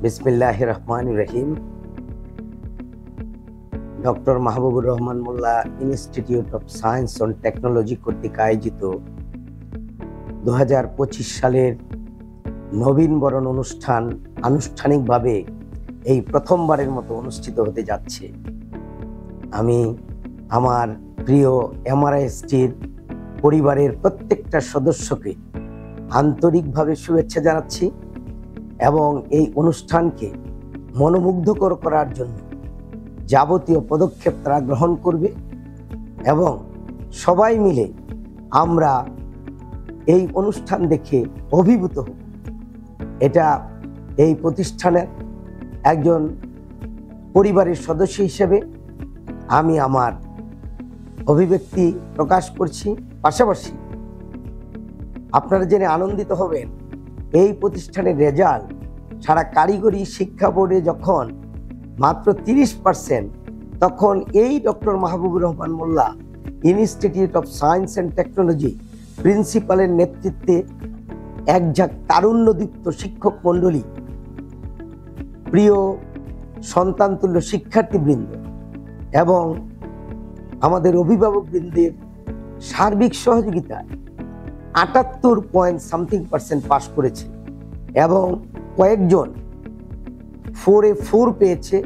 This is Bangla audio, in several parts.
বিসমিল্লাহির রহমানির রহিম। Doctor Mahbubur Rahman Molla institute of science and technology কর্তৃক আয়োজিত 2025 সালের নবীন বরণ অনুষ্ঠান আনুষ্ঠানিকভাবে এই প্রথমবারের মতো অনুষ্ঠিত হতে যাচ্ছে। আমি আমার প্রিয় এমআরআইএসটির পরিবারের প্রত্যেকটা সদস্যকে আন্তরিকভাবে শুভেচ্ছা জানাচ্ছি এবং এই অনুষ্ঠানকে মনোমুগ্ধকর করার জন্য যাবতীয় পদক্ষেপ তারা গ্রহণ করবে এবং সবাই মিলে আমরা এই অনুষ্ঠান দেখে অভিভূত হব। এটা এই প্রতিষ্ঠানের একজন পরিবারের সদস্য হিসেবে আমি আমার অভিব্যক্তি প্রকাশ করছি। পাশাপাশি আপনারা জেনে আনন্দিত হবেন, এই প্রতিষ্ঠানের রেজাল্ট সারা কারিগরি শিক্ষা বোর্ডে যখন মাত্র 30%, তখন এই doctor Mahbubur Rahman Molla institute of science and technology প্রিন্সিপালের নেতৃত্বে একঝাঁক তারুণ্যদীপ্ত শিক্ষক মণ্ডলী, প্রিয় সন্তানতুল্য শিক্ষার্থীবৃন্দ এবং আমাদের অভিভাবকবৃন্দের সার্বিক সহযোগিতায় 78% পাস করেছে এবং কয়েকজন 4 পেয়েছে।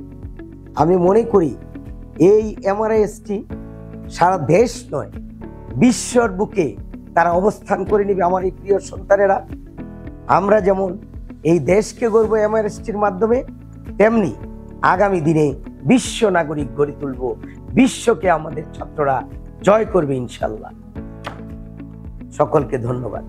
আমি মনে করি এই এমআরআইএসটি সারা দেশ নয়, বিশ্বর বুকে তারা অবস্থান করে নেবে। আমার এই প্রিয় সন্তানেরা, আমরা যেমন এই দেশকে গড়ব এমআরআইএসটির মাধ্যমে, তেমনি আগামী দিনে বিশ্ব নাগরিক গড়ে তুলব। বিশ্বকে আমাদের ছাত্ররা জয় করবে ইনশাল্লাহ। সকলকে ধন্যবাদ।